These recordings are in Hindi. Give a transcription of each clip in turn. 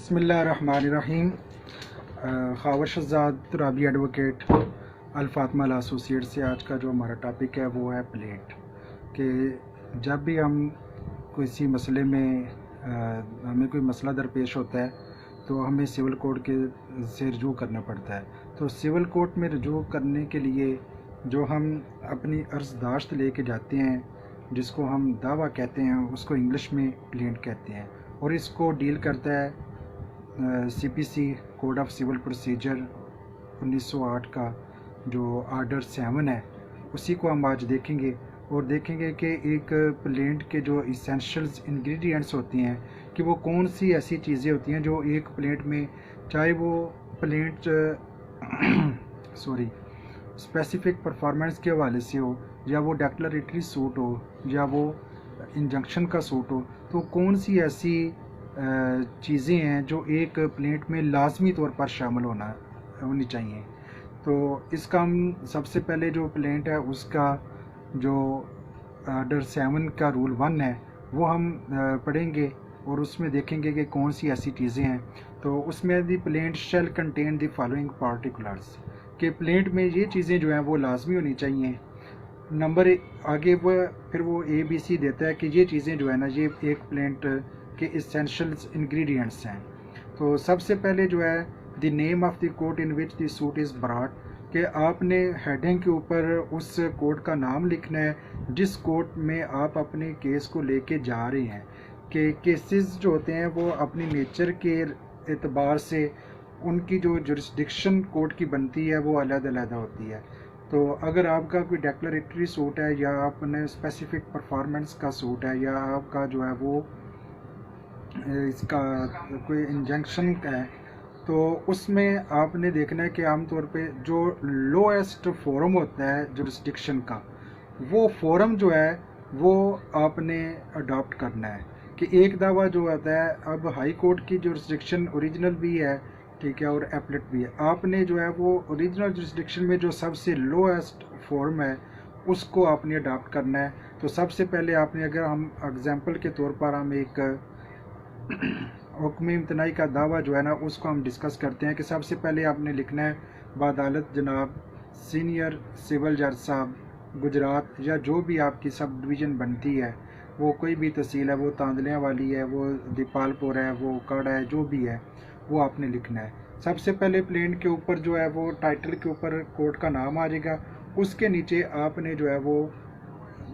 बिस्मिल्लाहिर्रहमानिर्रहीम। ख़ावर शहज़ाद राबी एडवोकेट अल-फातिमा लॉ एसोसिएट से आज का जो हमारा टॉपिक है वो है प्लेट कि जब भी हम किसी मसले में हमें कोई मसला दरपेश होता है तो हमें सिविल कोर्ट के से रजू करना पड़ता है। तो सिविल कोर्ट में रजू करने के लिए जो हम अपनी अर्ज़दाश्त लेके जाते हैं, जिसको हम दावा कहते हैं, उसको इंग्लिश में प्लेंट कहते हैं, और इसको डील करता है CPC code of civil procedure 1908 का जो आर्डर 7 है, उसी को हम आज देखेंगे और देखेंगे कि एक प्लेंट के जो इसेंशियल्स इंग्रेडिएंट्स होती हैं कि वो कौन सी ऐसी चीज़ें होती हैं जो एक प्लेंट में, चाहे वो प्लेंट स्पेसिफिक परफॉर्मेंस के हवाले से हो, या वो डिक्लेरेटरी सूट हो, या वो इंजंक्शन का सूट हो, तो कौन सी ऐसी चीज़ें हैं जो एक प्लेंट में लाजमी तौर पर शामिल होनी चाहिए। तो इसका हम सबसे पहले जो प्लेंट है उसका जो आर्डर 7 का रूल 1 है वो हम पढ़ेंगे और उसमें देखेंगे कि कौन सी ऐसी चीज़ें हैं। तो उसमें the plaint shall contain the following particulars, कि प्लेंट में ये चीज़ें जो हैं वो लाजमी होनी चाहिए। नंबर आगे फिर वो ABC देता है कि ये चीज़ें जो है ना, ये एक प्लेंट के इसेंशियल्स इंग्रेडिएंट्स हैं। तो सबसे पहले जो है the name of the court in which the suit is brought, कि आपने हेडिंग के ऊपर उस कोर्ट का नाम लिखना है जिस कोर्ट में आप अपने केस को लेके जा रहे हैं। कि केसेस जो होते हैं वो अपनी नेचर के एतबार से उनकी जो जुरिस्डिक्शन कोर्ट की बनती है वो अलग-अलग होती है। तो अगर आपका कोई डिक्लेरेटरी सूट है, या आपने स्पेसिफिक परफॉर्मेंस का सूट है, या आपका जो है वो इसका कोई इंजंक्शन है, तो उसमें आपने देखना है कि आमतौर पे जो लोएस्ट फोरम होता है जुरिस्डिक्शन का, वो फोरम जो है वो आपने अडॉप्ट करना है। कि एक दावा जो आता है, अब हाई कोर्ट की जुरिस्डिक्शन ओरिजिनल भी है, ठीक है, और एपलेट भी है। आपने जो है वो ओरिजिनल जुरिस्डिक्शन में जो सबसे लोएस्ट फॉर्म है उसको आपने अडॉप्ट करना है। तो सबसे पहले आपने, अगर हम एग्जांपल के तौर पर हम एक हुक्म इम्तनाई का दावा जो है ना उसको हम डिस्कस करते हैं, कि सबसे पहले आपने लिखना है बादालत जनाब सीनियर सिविल जज साहब गुजरात, या जो भी आपकी सब डिवीज़न बनती है, वो कोई भी तहसील है, वो तांदलियाँ वाली है, वो दीपालपुर है, वो कड़ है, जो भी है वो आपने लिखना है। सबसे पहले प्लेंट के ऊपर जो है वो टाइटल के ऊपर कोर्ट का नाम आ जाएगा। उसके नीचे आपने जो है वो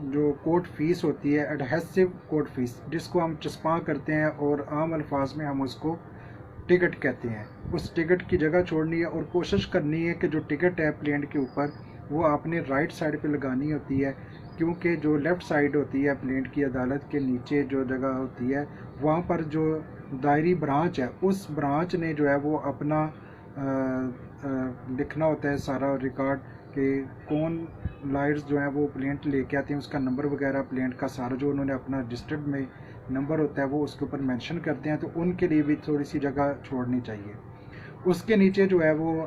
जो कोर्ट फीस होती है, एडहेसिव कोर्ट फीस, जिसको हम चस्पा करते हैं और आम अल्फाज में हम उसको टिकट कहते हैं, उस टिकट की जगह छोड़नी है और कोशिश करनी है कि जो टिकट है प्लेंट के ऊपर वो आपने राइट साइड पे लगानी होती है, क्योंकि जो लेफ़्ट साइड होती है प्लेंट की, अदालत के नीचे जो जगह होती है, वहाँ पर जो दायरी ब्रांच है, उस ब्रांच ने जो है वो अपना लिखना होता है सारा रिकॉर्ड, कि कौन लाइट्स जो है वो प्लेंट लेके आते हैं, उसका नंबर वगैरह, प्लेंट का सारा जो उन्होंने अपना डिस्ट्रिक्ट में नंबर होता है वो उसके ऊपर मेंशन करते हैं। तो उनके लिए भी थोड़ी सी जगह छोड़नी चाहिए। उसके नीचे जो है वो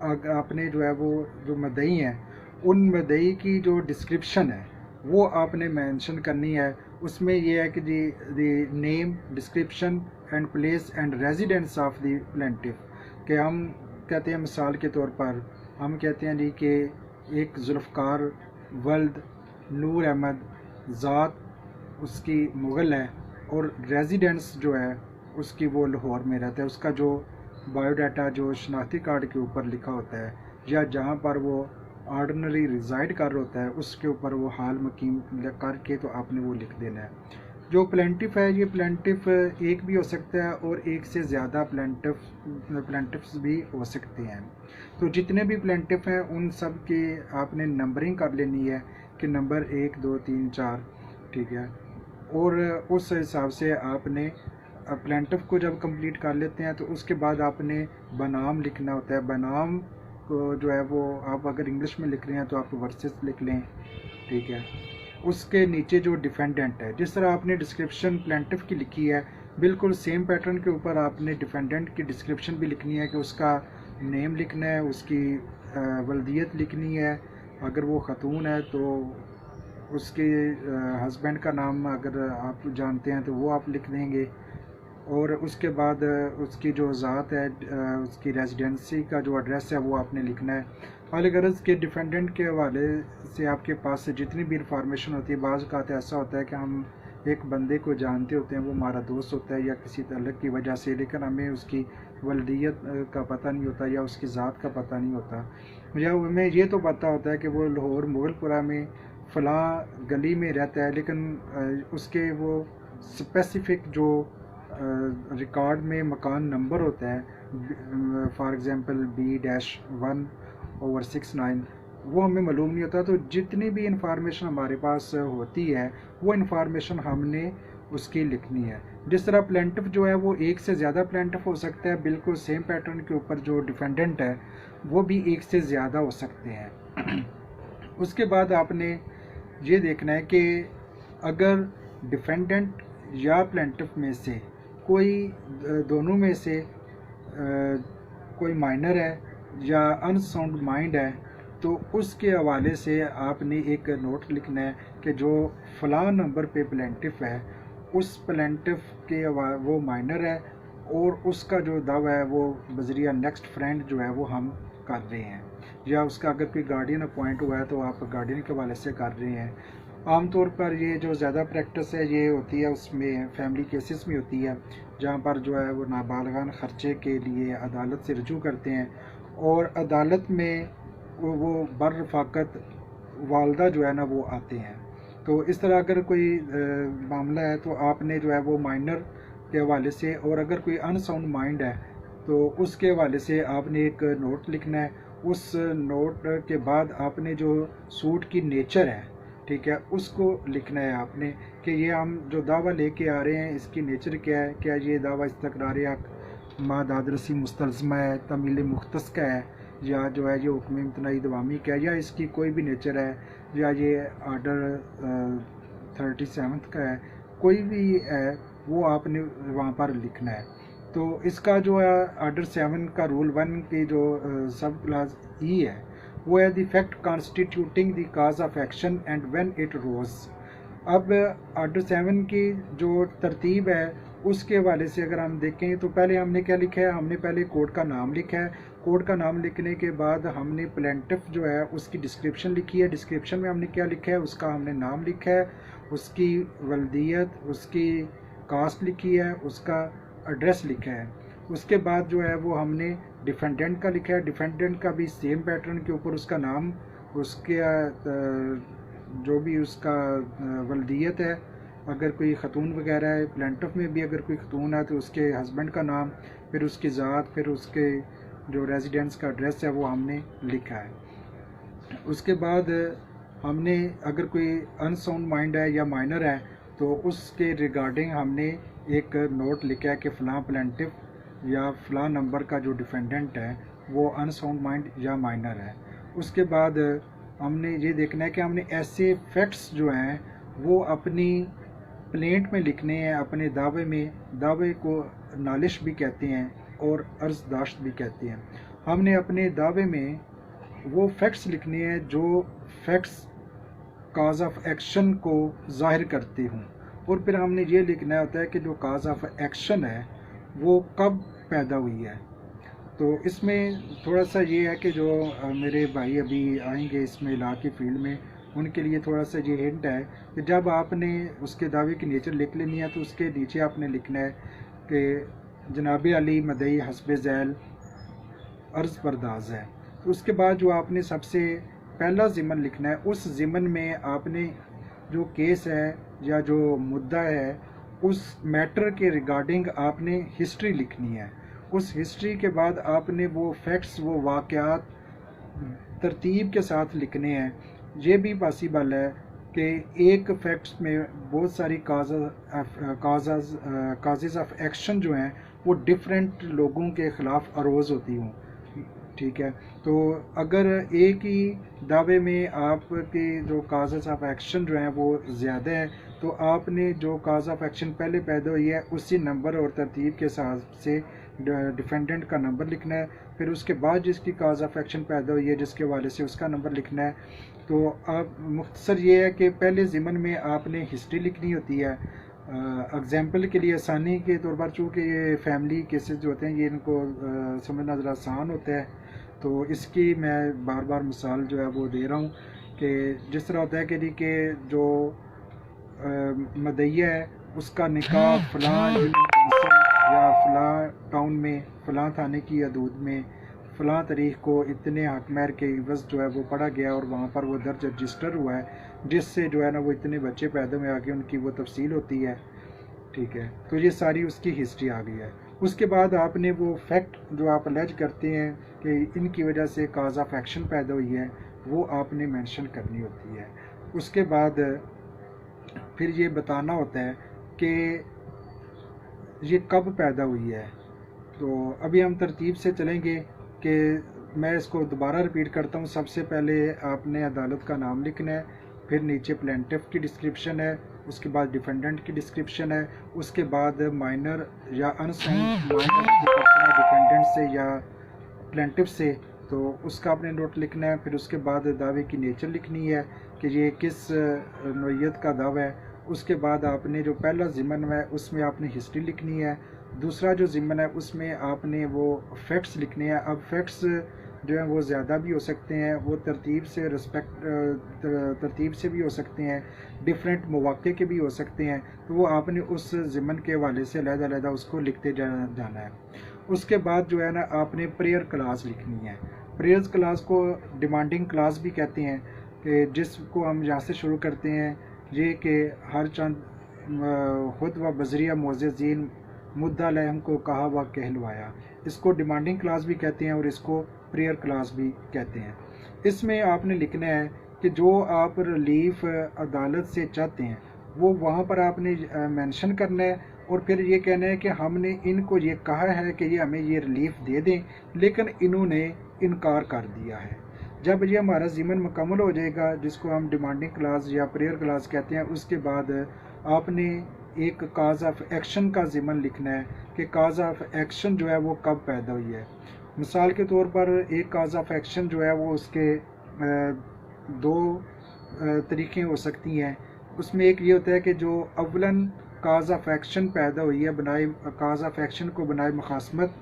आपने जो है वो जो मदई हैं, उन मदई की जो डिस्क्रिप्शन है वो आपने मेंशन करनी है। उसमें ये है कि the name, description and place and residence of the plaintiff, कि हम कहते हैं मिसाल के तौर पर हम कहते हैं जी कि एक जुल्फ़कार वल्द नूर अहमद ज़ात उसकी मुग़ल है, और रेजिडेंस जो है उसकी वो लाहौर में रहता है। उसका जो बायोडाटा जो शनाख्ती कार्ड के ऊपर लिखा होता है, या जहाँ पर वो ऑर्डिनरी रिज़ाइड कर होता है उसके ऊपर वो हाल मकीम करके तो आपने वो लिख देना है। जो प्लेंटिफ है, ये प्लेंटिफ एक भी हो सकता है और एक से ज़्यादा प्लेंटिफ्स भी हो सकते हैं। तो जितने भी प्लेंटिफ हैं उन सब के आपने नंबरिंग कर लेनी है कि नंबर 1 2 3 4, ठीक है, और उस हिसाब से आपने प्लेंटिफ को जब कंप्लीट कर लेते हैं तो उसके बाद आपने बनाम लिखना होता है। बनाम को जो है वो आप अगर इंग्लिश में लिख रहे हैं तो आप वर्सेस लिख लें, ठीक है। उसके नीचे जो डिफेंडेंट है, जिस तरह आपने डिस्क्रिप्शन प्लेंटिफ की लिखी है, बिल्कुल सेम पैटर्न के ऊपर आपने डिफेंडेंट की डिस्क्रिप्शन भी लिखनी है, कि उसका नेम लिखना है, उसकी वल्दियत लिखनी है, अगर वो ख़तून है तो उसके हस्बैंड का नाम अगर आप जानते हैं तो वो आप लिख देंगे, और उसके बाद उसकी जो ज़ात है, उसकी रेजिडेंसी का जो एड्रेस है वो आपने लिखना है। हाल गर्ज के डिफेंडेंट के हवाले से आपके पास से जितनी भी इंफॉर्मेशन होती है, बाज़ औक़ात ऐसा होता है कि हम एक बंदे को जानते होते हैं, वो हमारा दोस्त होता है या किसी तल्लुक़ की वजह से, लेकिन हमें उसकी वल्दियत का पता नहीं होता या उसकी ज़ात का पता नहीं होता, या हमें ये तो पता होता है कि वो लाहौर मुगलपुरा में फ़लाँ गली में रहता है, लेकिन उसके वो स्पेसिफ़िक जो रिकॉर्ड में मकान नंबर होता है, फॉर एग्ज़ाम्पल B-1/69, वो हमें मालूम नहीं होता। तो जितनी भी इंफॉर्मेशन हमारे पास होती है वो इंफॉर्मेशन हमने उसकी लिखनी है। जिस तरह प्लेंटिफ जो है वो एक से ज़्यादा प्लेंटिफ हो सकता है, बिल्कुल सेम पैटर्न के ऊपर जो डिफेंडेंट है वो भी एक से ज़्यादा हो सकते हैं। उसके बाद आपने ये देखना है कि अगर डिफेंडेंट या प्लेंटिफ में से कोई दोनों में से कोई माइनर है या अनसाउंड माइंड है, तो उसके हवाले से आपने एक नोट लिखना है कि जो फ़लाँ नंबर पे प्लेंटिफ है, उस प्लेंटिफ के वो माइनर है और उसका जो दावा है वो बज़रिया नेक्स्ट फ्रेंड जो है वो हम कर रहे हैं, या उसका अगर कोई गार्डियन अपॉइंट हुआ है तो आप गार्डियन के हवाले से कर रहे हैं। आमतौर पर ये जो ज़्यादा प्रैक्टिस है ये होती है उसमें फैमिली केसेस में होती है, जहाँ पर जो है वो नाबालिगान ख़र्चे के लिए अदालत से रजू करते हैं और अदालत में वो बरफ़ाकत वालदा जो है ना वो आते हैं। तो इस तरह अगर कोई मामला है तो आपने जो है वो माइनर के हवाले से, और अगर कोई अनसाउंड माइंड है तो उसके हवाले से आपने एक नोट लिखना है। उस नोट के बाद आपने जो सूट की नेचर है, ठीक है, उसको लिखना है आपने कि ये हम जो दावा लेके आ रहे हैं इसकी नेचर क्या है, क्या ये दावा इस्तक़रार मादादरसी मुस्तलज़मा है, तमील मुख्तस का है, या जो है ये हुक्म इम्तनाई दवामी का है, या इसकी कोई भी नेचर है, या ये आर्डर 37 का है, कोई भी है वो आपने वहाँ पर लिखना है। तो इसका जो है आर्डर 7 का रूल 1 की जो सब क्लास ई है वो है the fact constituting the cause of action and when it arose. अब आर्डर 7 की जो तरतीब है उसके हवाले से अगर हम देखें तो पहले हमने क्या लिखा है, हमने पहले कोर्ट का नाम लिखा है। कोर्ट का नाम लिखने के बाद हमने प्लेंटिफ जो है उसकी डिस्क्रिप्शन लिखी है। डिस्क्रिप्शन में हमने क्या लिखा है, उसका हमने नाम लिखा है, उसकी वल्दियत, उसकी कास्ट लिखी है, उसका एड्रेस लिखा है। उसके बाद जो है वो हमने डिफेंडेंट का लिखा है। डिफेंडेंट का भी सेम पैटर्न के ऊपर उसका नाम, उसके जो भी उसका वल्दियत है, अगर कोई ख़तून वगैरह है, प्लेंटिफ में भी अगर कोई ख़तून है तो उसके हस्बैंड का नाम, फिर उसकी ज़ात, फिर उसके जो रेजिडेंस का एड्रेस है वो हमने लिखा है। उसके बाद हमने अगर कोई अनसाउंड माइंड है या माइनर है तो उसके रिगार्डिंग हमने एक नोट लिखा है कि फ़लाँ प्लेंटिफ या फ़लाँ नंबर का जो डिफेंडेंट है वो अनसाउंड माइंड या माइनर है। उसके बाद हमने ये देखना है कि हमने ऐसे फैक्ट्स जो हैं वो अपनी प्लेंट में लिखने हैं, अपने दावे में। दावे को नालिश भी कहते हैं और अर्ज़दाश्त भी कहते हैं। हमने अपने दावे में वो फैक्ट्स लिखने हैं जो फैक्ट्स काज ऑफ एक्शन को ज़ाहिर करते हों, और फिर हमने ये लिखना होता है कि जो काज ऑफ एक्शन है वो कब पैदा हुई है। तो इसमें थोड़ा सा ये है कि जो मेरे भाई अभी आएंगे इसमें लॉ की फील्ड में, उनके लिए थोड़ा सा ये हिंट है कि जब आपने उसके दावे की नेचर लिख लेनी है तो उसके नीचे आपने लिखना है कि जनाब अली मदई हस्ब झैल अर्ज़ परदाज है। तो उसके बाद जो आपने सबसे पहला ज़िमन लिखना है, उस ज़िमन में आपने जो केस है या जो मुद्दा है उस मैटर के रिगार्डिंग आपने हिस्ट्री लिखनी है। उस हिस्ट्री के बाद आपने वो फैक्ट्स, वो वाक़यात तरतीब के साथ लिखने हैं। ये भी पॉसिबल है कि एक फैक्ट्स में बहुत सारी काजेज़ ऑफ एक्शन जो हैं वो डिफरेंट लोगों के ख़िलाफ़ अरोज़ होती हूँ, ठीक है। तो अगर एक ही दावे में आपके जो काजेज़ ऑफ एक्शन जो हैं वो ज़्यादा हैं तो आपने जो काज ऑफ एक्शन पहले पैदा हुई है उसी नंबर और तरतीब के साथ से डिफेंडेंट का नंबर लिखना है। फिर उसके बाद जिसकी काज ऑफ एक्शन पैदा हुई है जिसके हवाले से उसका नंबर लिखना है। तो आप मुख्तसर ये है कि पहले ज़िमन में आपने हिस्ट्री लिखनी होती है, एग्जाम्पल के लिए आसानी के तौर पर, चूँकि ये फैमिली केसेस जो होते हैं ये इनको समझना ज़रा आसान होता है, तो इसकी मैं बार बार मिसाल जो है वो दे रहा हूँ कि जिस तरह होता है कि जी के जो मदैया है उसका निकाह फ़लाँ या फ़लाँ टाउन में फ़लाँ थाने की हदूद में फ़लाँ तारीख को इतने हकमैर के इवज़ जो है वो पढ़ा गया और वहाँ पर वो दर्ज रजिस्टर हुआ है, जिससे जो है ना वो इतने बच्चे पैदा हुए, आगे उनकी वो तफसील होती है। ठीक है, तो ये सारी उसकी हिस्ट्री आ गई है। उसके बाद आपने वो फैक्ट जो आप अलर्ज करते हैं कि इनकी वजह से काज ऑफ एक्शन पैदा हुई है, वो आपने मेंशन करनी होती है। उसके बाद फिर ये बताना होता है कि ये कब पैदा हुई है। तो अभी हम तरतीब से चलेंगे कि मैं इसको दोबारा रिपीट करता हूँ। सबसे पहले आपने अदालत का नाम लिखना है, फिर नीचे प्लेंटिफ की डिस्क्रिप्शन है, उसके बाद डिफेंडेंट की डिस्क्रिप्शन है, उसके बाद माइनर या अनसाइंड डिफेंडेंट से या प्लेंटिफ से, तो उसका आपने नोट लिखना है। फिर उसके बाद दावे की नेचर लिखनी है कि ये किस नौइयत का दावा है। उसके बाद आपने जो पहला ज़िमन है उसमें आपने हिस्ट्री लिखनी है। दूसरा जो ज़िमन है उसमें आपने वो फैक्ट्स लिखने हैं। अब फैक्ट्स जो हैं वो ज़्यादा भी हो सकते हैं, वो तरतीब से भी हो सकते हैं, डिफरेंट मौक़े के भी हो सकते हैं। तो वो आपने उस ज़िमन के हवाले से अलग-अलग उसको लिखते जाना है। उसके बाद जो है ना आपने प्रेयर क्लास लिखनी है। प्रेयर्स क्लास को डिमांडिंग क्लास भी कहते हैं, कि जिसको हम यहाँ से शुरू करते हैं ये कि हर चंद खुद व बजरिया मोज़ीन मुद्दा लहम को कहा व कहलवाया। इसको डिमांडिंग क्लास भी कहते हैं और इसको प्रेयर क्लास भी कहते हैं। इसमें आपने लिखना है कि जो आप रिलीफ अदालत से चाहते हैं वो वहाँ पर आपने मेंशन करना है, और फिर ये कहना है कि हमने इनको ये कहा है कि ये हमें ये रिलीफ दे दें, लेकिन इन्होंने इनकार कर दिया है। जब ये हमारा ज़िमन मुकम्मल हो जाएगा, जिसको हम डिमांडिंग क्लास या प्रेयर क्लास कहते हैं, उसके बाद आपने एक काज ऑफ एक्शन का ज़िमन लिखना है कि काज ऑफ एक्शन जो है वो कब पैदा हुई है। मिसाल के तौर पर एक काज ऑफ एक्शन जो है वो उसके दो तरीक़े हो सकती हैं। उसमें एक ये होता है कि जो अव्वलन काज ऑफ एक्शन पैदा हुई है, बनाए काज ऑफ एक्शन को बनाए मुखासमत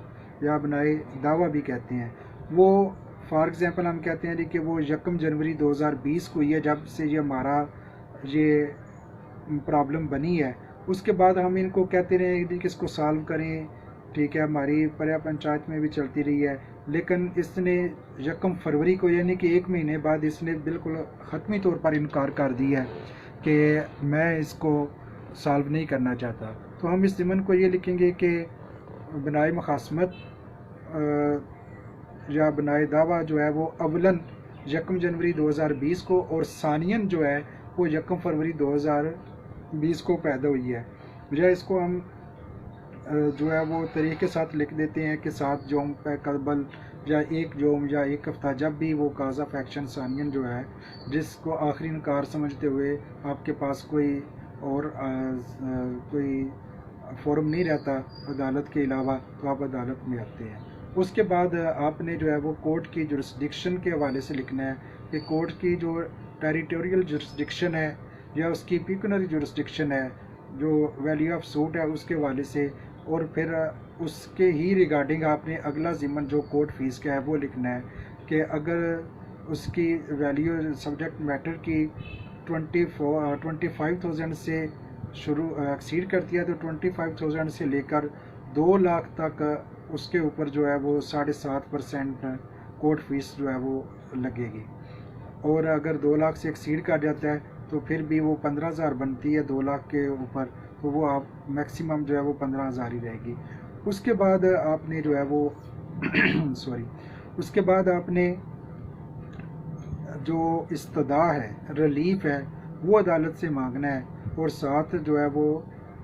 या बनाए दावा भी कहते हैं। वो फॉर एग्ज़ाम्पल हम कहते हैं कि वो 1 जनवरी 2020 को हुई है, जब से ये हमारा ये प्रॉब्लम बनी है। उसके बाद हम इनको कहते रहे कि इसको सॉल्व करें, ठीक है, हमारी पर्या पंचायत में भी चलती रही है, लेकिन इसने 1 फरवरी को यानी कि 1 महीने बाद इसने बिल्कुल ख़त्मी तौर पर इनकार कर दिया है कि मैं इसको सॉल्व नहीं करना चाहता। तो हम इस ज़िमन को ये लिखेंगे कि बनाए मुखासमत या बनाए दावा जो है वो अवलन 1 जनवरी 2020 को और सानियन जो है वो 1 फरवरी 2020 को पैदा हुई है। या इसको हम जो है वो तरीके के साथ लिख देते हैं कि 7 जोम पे कबल या 1 जोम या 1 हफ्ता, जब भी वो काज ऑफ एक्शन सानियन जो है जिसको आखिरी इनकार समझते हुए आपके पास कोई और कोई फोरम नहीं रहता अदालत के अलावा, तो आप अदालत में आते हैं। उसके बाद आपने जो है वो कोर्ट की जुरिस्डिक्शन के हवाले से लिखना है कि कोर्ट की जो टेरिटोरियल जुरिस्डिक्शन है या उसकी पिकुनरी जुरिस्डिक्शन है, जो वैल्यू ऑफ सूट है उसके हवाले से, और फिर उसके ही रिगार्डिंग आपने अगला ज़िमन जो कोर्ट फीस का है वो लिखना है कि अगर उसकी वैल्यू सब्जेक्ट मैटर की 25,000 से शुरू एक्सीड करती है तो 25,000 से लेकर 2 लाख तक उसके ऊपर जो है वो 7.5% कोर्ट फीस जो है वो लगेगी। और अगर 2 लाख से एक्सीड कर जाता है तो फिर भी वो 15,000 बनती है 2 लाख के ऊपर, तो वो आप मैक्सिमम जो है वो 15,000 ही रहेगी। उसके बाद आपने जो है वो सॉरी उसके बाद आपने जो इस्तदा है, रिलीफ है, वो अदालत से मांगना है, और साथ जो है वो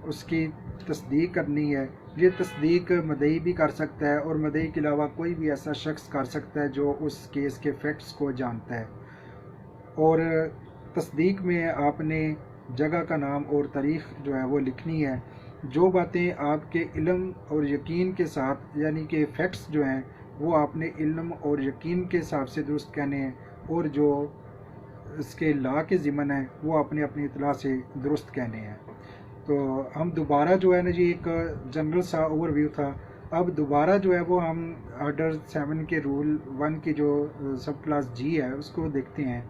उसकी तस्दीक करनी है। ये तस्दीक मदई भी कर सकता है और मदई के अलावा कोई भी ऐसा शख्स कर सकता है जो उस केस के फैक्ट्स को जानता है। और तस्दीक में आपने जगह का नाम और तारीख़ जो है वो लिखनी है। जो बातें आपके इल्म और यकीन के साथ, यानी कि फैक्ट्स जो हैं वो आपने इल्म और यकीन के हिसाब से दुरुस्त कहने हैं, और जो इसके ला के ज़िमन है वो आपने अपनी इतला से दुरुस्त कहने हैं। तो हम दोबारा जो है ना जी, एक जनरल सा ओवरव्यू था, अब दोबारा जो है वो हम ऑर्डर 7 के रूल 1 की जो सब क्लास जी है उसको देखते हैं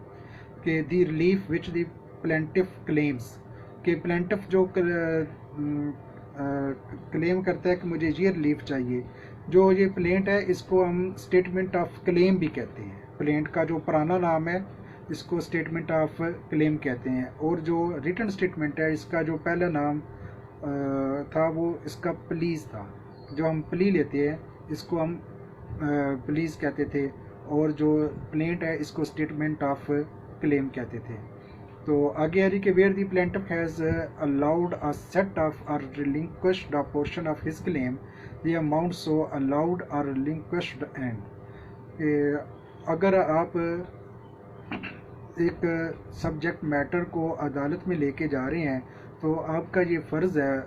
कि the relief which the plaintiff claims, कि प्लेंटिफ जो क्लेम करता है कि मुझे ये रिलीफ चाहिए, जो ये प्लेंट है इसको हम स्टेटमेंट ऑफ क्लेम भी कहते हैं। प्लेंट का जो पुराना नाम है इसको स्टेटमेंट ऑफ क्लेम कहते हैं, और जो रिटन स्टेटमेंट है इसका जो पहला नाम था वो इसका प्लीज़ था। जो हम प्ली लेते हैं इसको हम प्लीज़ कहते थे, और जो प्लेंट है इसको स्टेटमेंट ऑफ क्लेम कहते थे। तो आगे आ रही कि where the plaintiff has allowed a set off or relinquished a portion of his claim the amount so allowed or relinquished and. अगर आप एक सब्जेक्ट मैटर को अदालत में लेके जा रहे हैं तो आपका ये फ़र्ज़ है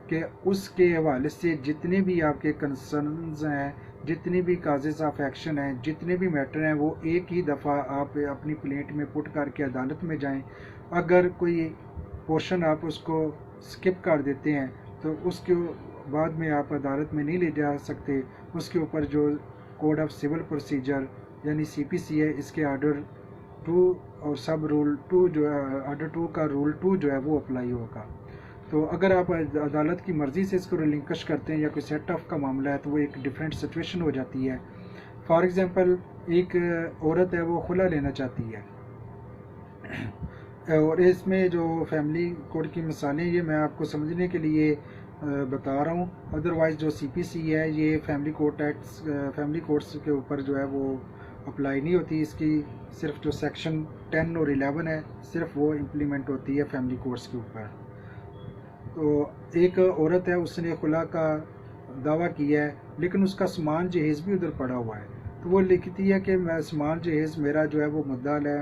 कि उसके हवाले से जितने भी आपके कंसर्न्स हैं, जितने भी काजेज़ ऑफ एक्शन हैं, जितने भी मैटर हैं, वो एक ही दफ़ा आप अपनी प्लेंट में पुट करके अदालत में जाएं। अगर कोई पोर्शन आप उसको स्किप कर देते हैं तो उसके बाद में आप अदालत में नहीं ले जा सकते। उसके ऊपर जो कोड ऑफ सिविल प्रोसीजर यानी CPC है, इसके ऑर्डर 2 और सब रूल 2 जो है, ऑर्डर 2 का रूल 2 जो है वो अप्लाई होगा। तो अगर आप अदालत की मर्ज़ी से इसको रिलिंक्विश करते हैं या कोई सेट ऑफ का मामला है तो वो एक डिफरेंट सिचुएशन हो जाती है। फॉर एग्ज़ाम्पल एक औरत है वो खुला लेना चाहती है, और इसमें जो फैमिली कोड की मिसालें ये मैं आपको समझने के लिए बता रहा हूँ। अदरवाइज़ जो CPC है ये फैमिली कोड्स के ऊपर जो है वो अप्लाई नहीं होती। इसकी सिर्फ जो सेक्शन 10 और 11 है सिर्फ वो इम्प्लीमेंट होती है फैमिली कोड्स के ऊपर। तो एक औरत है, उसने खुला का दावा किया है लेकिन उसका सामान जहेज़ भी उधर पड़ा हुआ है, तो वो लिखती है कि मैं सामान जहेज़ मेरा जो है वो मुद्दाला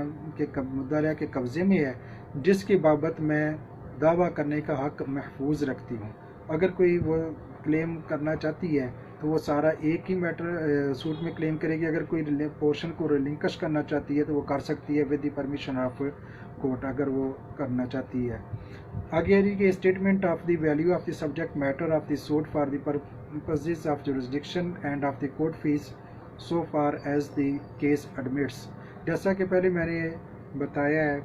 के कब्ज़े में है, जिसकी बाबत मैं दावा करने का हक़ महफूज रखती हूँ। अगर कोई वो क्लेम करना चाहती है तो वो सारा एक ही मैटर सूट में क्लेम करेगी। अगर कोई पोर्शन को रिलिंक्विश करना चाहती है तो वो कर सकती है with the permission of court, अगर वो करना चाहती है। आगे है statement of the value of the subject matter of the suit for the purposes of jurisdiction and of the court fees so far as the case admits. जैसा कि पहले मैंने बताया है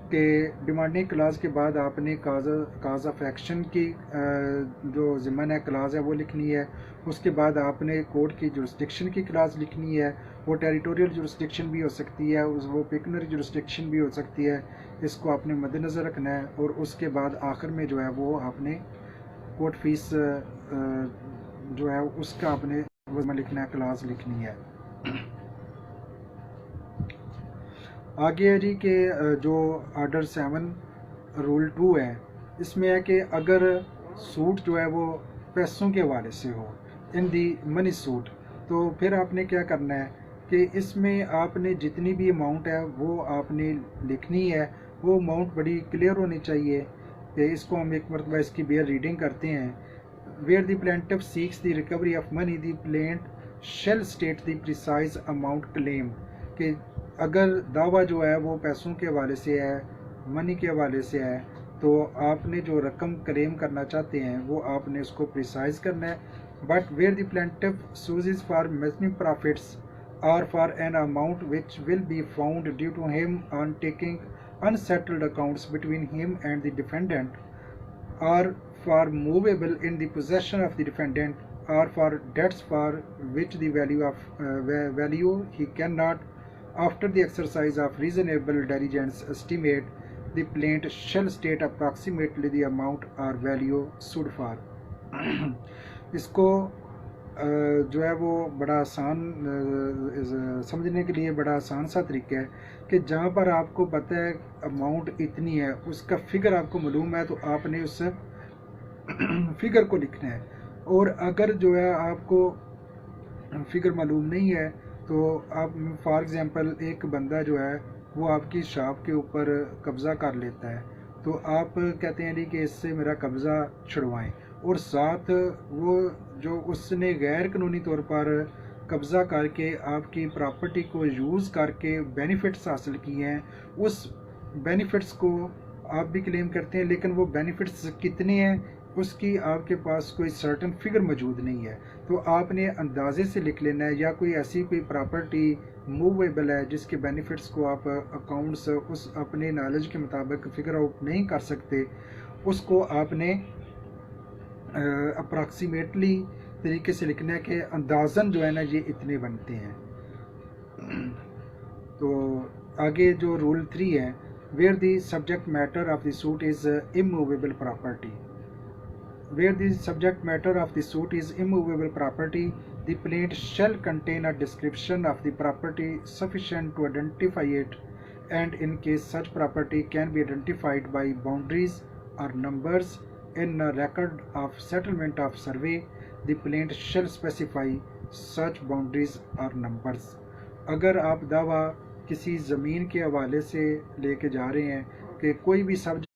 कि डिमांडिंग क्लास के बाद आपने काज ऑफ एक्शन की जो ज़िम्मन है क्लास है वो लिखनी है। उसके बाद आपने कोर्ट की जुरिसडिक्शन की क्लास लिखनी है। वो टेरिटोरियल जुरिसडिक्शन भी हो सकती है, वो पेकुनियरी जुरिसडिक्शन भी हो सकती है, इसको आपने मद्देनज़र रखना है। और उसके बाद आखिर में जो है वो आपने कोर्ट फीस जो है उसका आपने वो लिखना है, क्लास लिखनी है। आगे है जी कि जो ऑर्डर 7 रूल 2 है इसमें है कि अगर सूट जो है वो पैसों के हवाले से हो, इन दी मनी सूट, तो फिर आपने क्या करना है कि इसमें आपने जितनी भी अमाउंट है वो आपने लिखनी है। वो अमाउंट बड़ी क्लियर होनी चाहिए कि इसको हम एक मरतबा इसकी बेयर रीडिंग करते हैं। Where the plaintiff seeks the recovery of money the plaint shall state the precise amount claim, कि अगर दावा जो है वो पैसों के हवाले से है, मनी के हवाले से है, तो आपने जो रकम क्लेम करना चाहते हैं वो आपने उसको प्रिसाइज करना है। But where the plaintiff sues for maximum profits or for an amount which will be found due to him on taking unsettled accounts between him and the defendant, or for movable in the possession of the defendant, or for debts for which the value he cannot, after the exercise of reasonable diligence, estimate, the plaintiff shall state approximately the amount or value sued for। इसको जो है वो बड़ा आसान समझने के लिए बड़ा आसान सा तरीका है कि जहाँ पर आपको पता है अमाउंट इतनी है, उसका फिगर आपको मालूम है, तो आपने उस फिगर को लिखना है। और अगर जो है आपको फिगर मालूम नहीं है तो आप फॉर एग्ज़ाम्पल एक बंदा जो है वो आपकी शॉप के ऊपर कब्ज़ा कर लेता है, तो आप कहते हैं नहीं कि इससे मेरा कब्ज़ा छुड़वाएं, और साथ वो जो उसने गैर कानूनी तौर पर कब्ज़ा करके आपकी प्रॉपर्टी को यूज़ करके बेनिफिट्स हासिल किए हैं, उस बेनिफिट्स को आप भी क्लेम करते हैं, लेकिन वो बेनिफिट्स कितने हैं उसकी आपके पास कोई सर्टन फिगर मौजूद नहीं है। तो आपने अंदाजे से लिख लेना है, या कोई ऐसी कोई प्रॉपर्टी मूवेबल है जिसके बेनिफिट्स को आप अकाउंट्स उस अपने नॉलेज के मुताबिक फिगर आउट नहीं कर सकते, उसको आपने अप्रॉक्सीमेटली तरीके से लिखना है कि अंदाज़न जो है ना ये इतने बनते हैं। तो आगे जो रूल 3 है, where the subject matter of the suit is immovable property, where the subject matter of the suit is immovable property, the plaint shall contain a description of the property sufficient to identify it, and in case such property can be identified by boundaries or numbers in a record of settlement of survey, the plaint shall specify such boundaries or numbers. अगर आप दावा किसी ज़मीन के हवाले से लेके जा रहे हैं कि कोई भी सब्जेक्ट,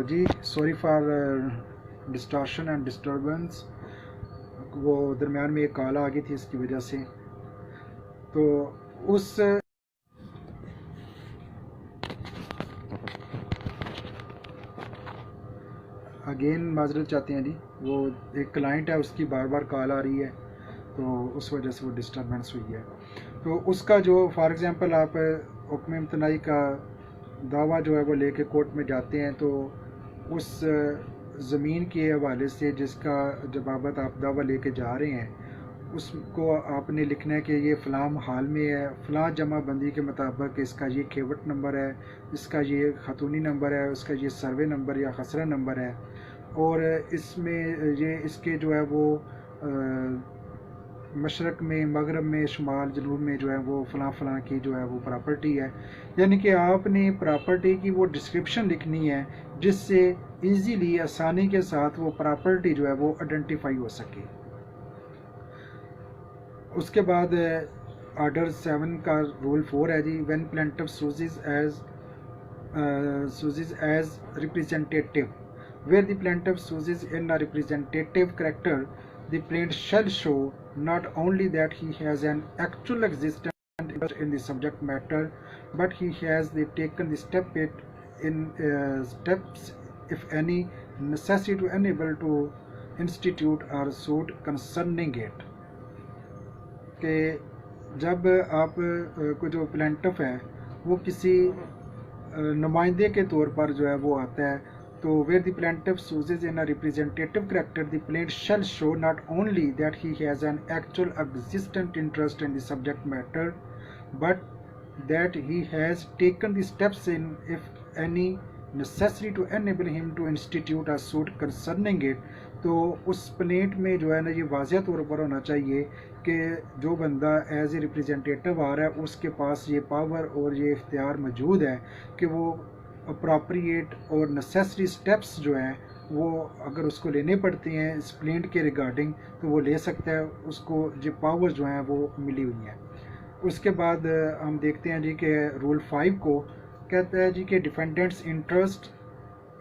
जी sorry for distortion and disturbance, वो दरमियान में एक कॉल आ गई थी इसकी वजह से। तो उस अगेन माजरत चाहते हैं जी, वो एक क्लाइंट है उसकी बार बार कॉल आ रही है, तो उस वजह से वो डिस्टर्बेंस हुई है। तो उसका जो फॉर एग्ज़ाम्पल आप हुक्म इम्तनाई का दावा जो है वो लेके कोर्ट में जाते हैं, तो उस ज़मीन के हवाले से जिसका जवाबत आप दावा लेके जा रहे हैं उसको आपने लिखना है कि ये फ़लाँ हाल में है, फ़लाँ जमा बंदी के मुताबिक इसका ये खेवट नंबर है, इसका ये खतूनी नंबर है, उसका ये सर्वे नंबर या खसरा नंबर है, और इसमें ये इसके जो है वो मशरक़ में, मगरब में, शुमाल, जनूब में जो है वो फ़लाँ फ़लाँ की जो है वो प्रॉपर्टी है। यानी कि आपने प्रॉपर्टी की वो डिस्क्रिप्शन लिखनी है जिससे इजीली आसानी के साथ वो प्रॉपर्टी जो है वो आइडेंटिफाई हो सके। उसके बाद ऑर्डर 7 का रूल 4 है जी, when plaintiff sues as representative, where the plaintiff sues in a representative character, the plaintiff shall show not only that he has an actual existent interest in the subject matter, but he has taken the steps, if any, necessary to enable to institute or suit concerning it. कि जब आप को जो प्लेंटिफ है वो किसी नुमाइंदे के तौर पर जो है वो आता है, तो where the plaintiff chooses in a representative character, the plaintiff shall show not only that he has an actual existent interest in the subject matter, but that he has taken the steps in, if any, necessary to enable him to institute a suit concerning it. तो उस प्लेंट में जो है ना ये वाज़ह तौर पर होना चाहिए कि जो बंदा एज ए रिप्रेजेंटेटिव आ रहा है उसके पास ये पावर और ये इख्तियार मौजूद है कि वो अप्रोप्रिएट और नेसेसरी स्टेप्स जो हैं वो अगर उसको लेने पड़ते हैं इस प्लेंट के रिगार्डिंग तो वो ले सकता है, उसको जो पावर जो हैं वो मिली हुई हैं। उसके बाद हम देखते हैं जी कि रूल 5 को कहता है जी कि defendants interest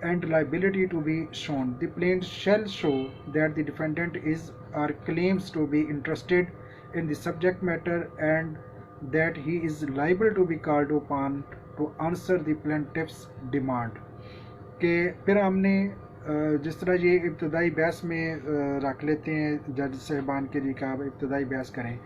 and liability to be shown, the plaintiff shall show that the defendant is or claims to be interested in the subject matter and that he is liable to be called upon to answer the plaintiff's demand. कि फिर हमने जिस तरह ये इब्तदाई बहस में रख लेते हैं जज साहबान के लिए कि आप इब्तदाई बहस करें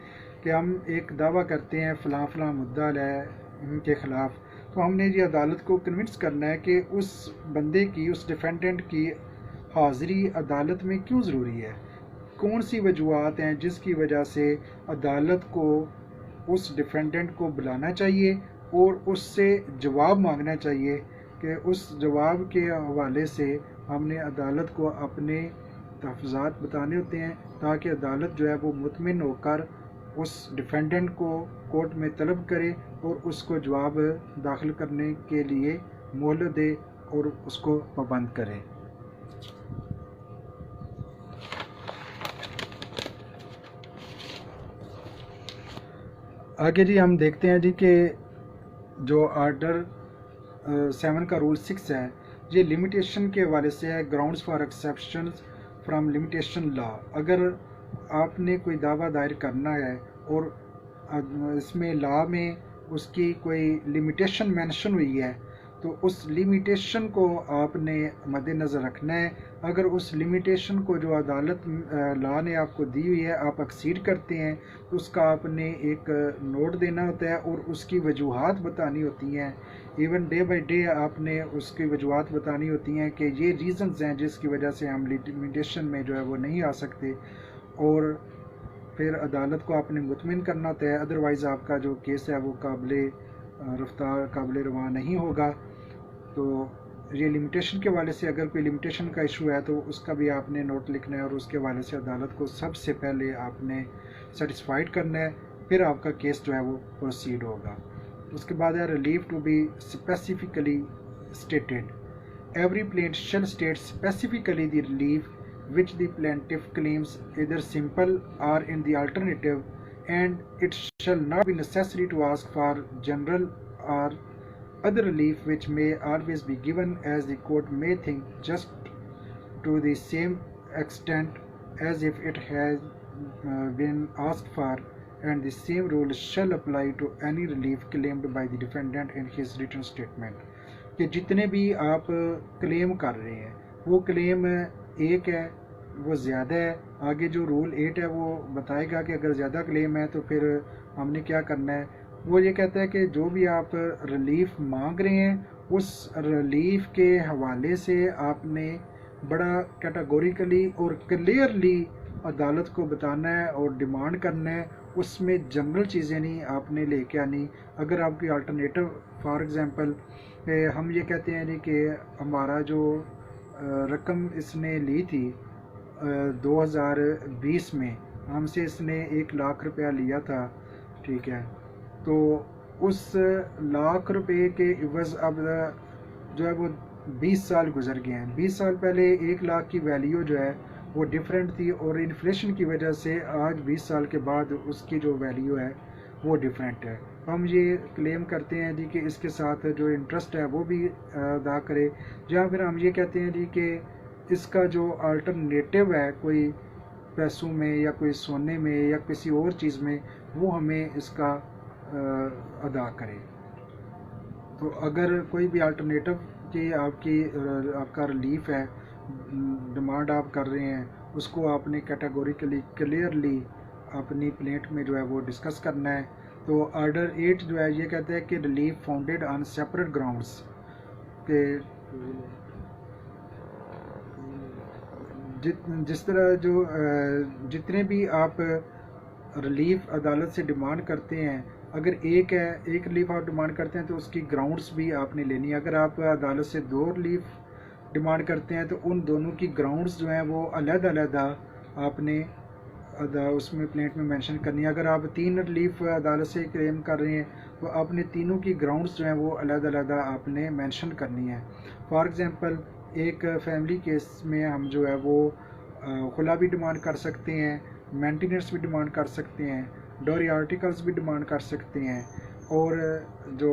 कि हम एक दावा करते हैं फ़लाँ फ़लाँ मुद्दा है इनके ख़िलाफ़, तो हमने ये अदालत को कन्विंस करना है कि उस बंदे की, उस डिफेंडेंट की हाज़िरी अदालत में क्यों ज़रूरी है, कौन सी वजूहात हैं जिसकी वजह से अदालत को उस डिफेंडेंट को बुलाना चाहिए और उससे जवाब मांगना चाहिए कि उस जवाब के हवाले से हमने अदालत को अपने तहफ़्फ़ुज़ात बताने होते हैं ताकि अदालत जो है वो मुतमिन होकर उस डिफेंडेंट को कोर्ट में तलब करे और उसको जवाब दाखिल करने के लिए मोहलत दे और उसको पाबंद करे। आगे जी हम देखते हैं जी कि जो ऑर्डर 7 का रूल 6 है ये लिमिटेशन के हवाले से है, grounds for exception from limitation law. अगर आपने कोई दावा दायर करना है और इसमें लॉ में उसकी कोई लिमिटेशन मेंशन हुई है तो उस लिमिटेशन को आपने मद्देनज़र रखना है। अगर उस लिमिटेशन को जो अदालत लॉ ने आपको दी हुई है आप एक्सीड करते हैं तो उसका आपने एक नोट देना होता है और उसकी वजूहात बतानी होती हैं। इवन डे बाय डे आपने उसकी वजूहात बतानी होती हैं कि ये रीज़न्स हैं जिसकी वजह से हम लिमिटेशन में जो है वो नहीं आ सकते, और फिर अदालत को आपने मुतमिन करना होता है, अदरवाइज़ आपका जो केस है वो काबिल रफ्तार काबिल रवा नहीं होगा। तो ये लिमिटेशन के वाले से अगर कोई लिमिटेशन का इशू है तो उसका भी आपने नोट लिखना है और उसके वाले से अदालत को सबसे पहले आपने सेटिस्फाइड करना है, फिर आपका केस जो है वो प्रोसीड होगा। उसके बाद है relief to be specifically stated. Every plaint shall state specifically the relief which the plaintiff claims, either simple or in the alternative, and it shall not be necessary to ask for general or other relief which may always be given as the court may think just to the same extent as if it has been asked for, and the same rule shall apply to any relief claimed by the defendant in his written statement। कि जितने भी आप क्लेम कर रहे हैं वो क्लेम एक है, वो ज़्यादा है। आगे जो रूल 8 है वो बताएगा कि अगर ज़्यादा क्लेम है तो फिर हमने क्या करना है। वो ये कहता है कि जो भी आप रिलीफ मांग रहे हैं उस रिलीफ के हवाले से आपने बड़ा कैटेगोरिकली और क्लियरली अदालत को बताना है और डिमांड करना है। उसमें जनरल चीज़ें नहीं आपने लेके आनी। अगर आपकी अल्टरनेटिव फॉर एग्ज़ाम्पल हम ये कहते हैं नहीं कि हमारा जो रकम इसने ली थी 2020 में हमसे इसने 1 लाख रुपया लिया था, ठीक है, तो उस लाख रुपए के इवज़ अब जो है वो 20 साल गुजर गए हैं। 20 साल पहले 1 लाख की वैल्यू जो है वो डिफरेंट थी और इन्फ्लेशन की वजह से आज 20 साल के बाद उसकी जो वैल्यू है वो डिफरेंट है। हम ये क्लेम करते हैं जी कि इसके साथ जो इंटरेस्ट है वो भी अदा करे, या फिर हम ये कहते हैं जी कि इसका जो अल्टरनेटिव है कोई पैसों में या कोई सोने में या किसी और चीज़ में वो हमें इसका अदा करे। तो अगर कोई भी अल्टरनेटिव की आपका रिलीफ है, डिमांड आप कर रहे हैं, उसको आपने कैटेगोरिकली क्लियरली अपनी प्लेंट में जो है वो डिस्कस करना है। तो ऑर्डर 8 जो है ये कहता है कि relief founded on separate grounds के जिस तरह जो जितने भी आप रिलीफ अदालत से डिमांड करते हैं, अगर एक रिलीफ आप डिमांड करते हैं तो उसकी ग्राउंड्स भी आपने लेनी है। अगर आप अदालत से 2 रिलीफ डिमांड करते हैं तो उन दोनों की ग्राउंड्स जो हैं वो अलग-अलग आपने उसमें प्लेंट में मेंशन करनी है। अगर आप 3 रिलीफ अदालत से क्लेम कर रहे हैं तो आपने तीनों की ग्राउंड्स जो हैं वो अलग-अलग आपने मेंशन करनी है। फॉर एग्जांपल एक फैमिली केस में हम जो है वो खुला भी डिमांड कर सकते हैं, मेंटेनेंस भी डिमांड कर सकते हैं, डोरी आर्टिकल्स भी डिमांड कर सकते हैं, और जो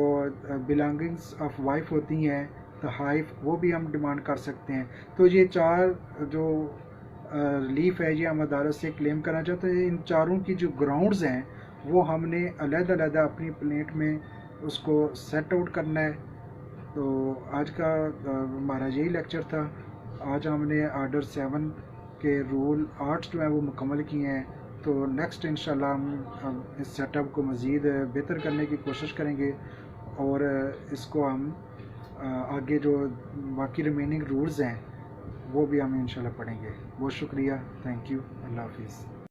बिलोंगिंग्स ऑफ वाइफ होती हैं तहाइफ वो भी हम डिमांड कर सकते हैं। तो ये 4 जो रिलीफ है ये हम अदालत से क्लेम करना चाहते हैं। इन चारों की जो ग्राउंड्स हैं वो हमने अलग-अलग अपनी प्लेट में उसको सेट आउट करना है। तो आज का हमारा यही लेक्चर था। आज हमने ऑर्डर 7 के रूल 8 जो है वो मुकम्मल किए हैं। तो नेक्स्ट इंशाल्लाह हम इस सेटअप को मज़ीद बेहतर करने की कोशिश करेंगे और इसको हम आगे जो बाकी रिमेनिंग रूल्स हैं वो भी हम इंशाल्लाह पढ़ेंगे। बहुत शुक्रिया, थैंक यू, अल्लाह हाफिज़।